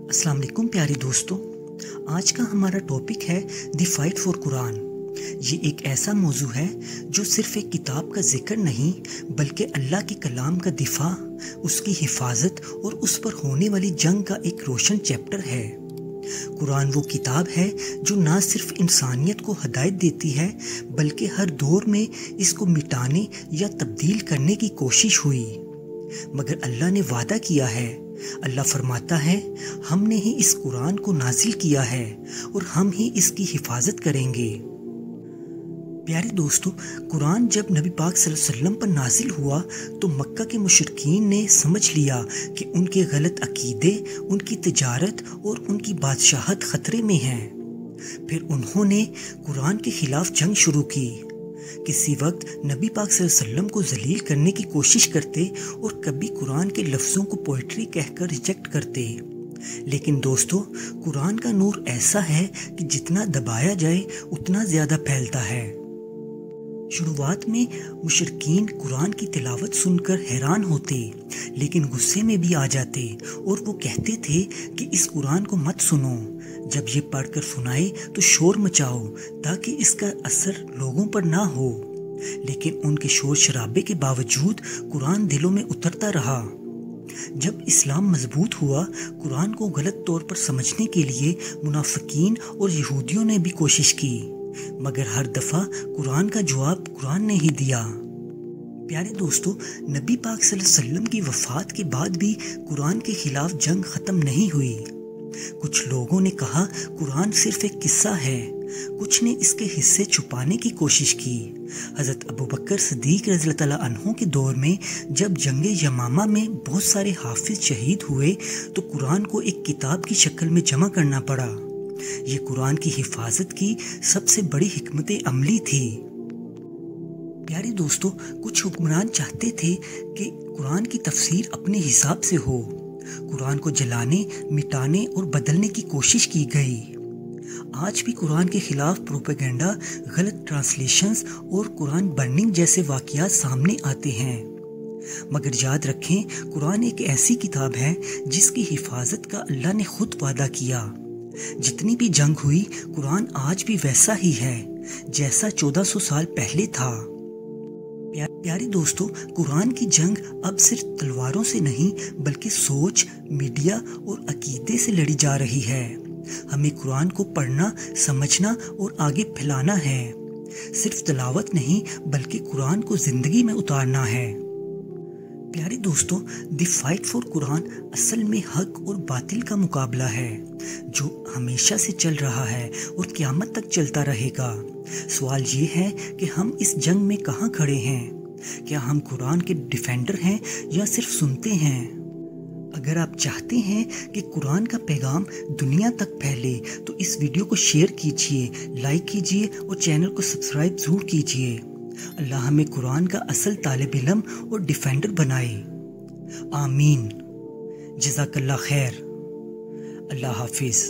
अस्सलाम वालेकुम प्यारे दोस्तों, आज का हमारा टॉपिक है द फाइट फॉर कुरान। ये एक ऐसा मौजू है जो सिर्फ एक किताब का जिक्र नहीं बल्कि अल्लाह के कलाम का दिफा, उसकी हिफाजत और उस पर होने वाली जंग का एक रोशन चैप्टर है। कुरान वो किताब है जो ना सिर्फ इंसानियत को हदायत देती है बल्कि हर दौर में इसको मिटाने या तब्दील करने की कोशिश हुई। मगर अल्लाह ने वादा किया है, अल्लाह फरमाता है, हमने ही इस कुरान को नाजिल किया है और हम ही इसकी हिफाजत करेंगे। प्यारे दोस्तों, कुरान जब नबी पाक सल्लल्लाहु अलैहि वसल्लम पर नाजिल हुआ तो मक्का के मुशरिकीन ने समझ लिया कि उनके गलत अकीदे, उनकी तिजारत और उनकी बादशाहत खतरे में हैं। फिर उन्होंने कुरान के खिलाफ जंग शुरू की। किसी वक्त नबी पाक सल्लल्लाहु अलैहि वसल्लम को जलील करने की कोशिश करते और कभी कुरान के लफ्ज़ों को पोइट्री कहकर रिजेक्ट करते। लेकिन दोस्तों, कुरान का नूर ऐसा है कि जितना दबाया जाए उतना ज़्यादा फैलता है। शुरुआत में मुशरिकीन कुरान की तिलावत सुनकर हैरान होते, लेकिन गुस्से में भी आ जाते और वो कहते थे कि इस कुरान को मत सुनो, जब ये पढ़कर सुनाए तो शोर मचाओ ताकि इसका असर लोगों पर ना हो। लेकिन उनके शोर शराबे के बावजूद कुरान दिलों में उतरता रहा। जब इस्लाम मजबूत हुआ, कुरान को गलत तौर पर समझने के लिए मुनाफिकीन और यहूदियों ने भी कोशिश की, मगर हर दफ़ा कुरान का जवाब कुरान ने ही दिया। प्यारे दोस्तों, नबी पाक सल्लल्लाहु अलैहि वसल्लम की वफ़ात के बाद भी कुरान के खिलाफ जंग ख़त्म नहीं हुई। कुछ लोगों ने कहा कुरान सिर्फ एक किस्सा है, कुछ ने इसके हिस्से छुपाने की कोशिश की। हज़रत अबू बकर सिद्दीक़ रज़ियल्लाहु तआला अन्हु के दौर में जब जंगे यमामा में बहुत सारे हाफिज शहीद हुए तो कुरान को एक किताब की शक्ल में जमा करना पड़ा। ये कुरान की हिफाजत की सबसे बड़ी हिकमत अमली थी। प्यारे दोस्तों, कुछ हुक्मरान चाहते थे कि कुरान की तफसीर अपने हिसाब से हो। कुरान को जलाने, मिटाने और बदलने की कोशिश की गई। आज भी कुरान के खिलाफ प्रोपेगेंडा, गलत ट्रांसलेशंस और कुरान बर्निंग जैसे वाक़यात सामने आते हैं। मगर याद रखें, कुरान एक ऐसी किताब है जिसकी हिफाजत का अल्लाह ने खुद वादा किया। जितनी भी जंग हुई, कुरान आज भी वैसा ही है जैसा 1400 साल पहले था। प्यारे दोस्तों, कुरान की जंग अब सिर्फ तलवारों से नहीं बल्कि सोच, मीडिया और अकीदे से लड़ी जा रही है। हमें कुरान को पढ़ना, समझना और आगे फैलाना है। सिर्फ तिलावत नहीं बल्कि कुरान को जिंदगी में उतारना है। प्यारे दोस्तों, द फाइट फॉर कुरान असल में हक और बातिल का मुकाबला है जो हमेशा से चल रहा है और क़यामत तक चलता रहेगा। सवाल ये है कि हम इस जंग में कहाँ खड़े हैं? क्या हम कुरान के डिफेंडर हैं या सिर्फ सुनते हैं? अगर आप चाहते हैं कि कुरान का पैगाम दुनिया तक फैले तो इस वीडियो को शेयर कीजिए, लाइक कीजिए और चैनल को सब्सक्राइब ज़रूर कीजिए। अल्लाह हमें कुरान का असल तालिब इल्म और डिफेंडर बनाए। आमीन। जज़ाकल्लाह खैर। अल्लाह हाफिज़।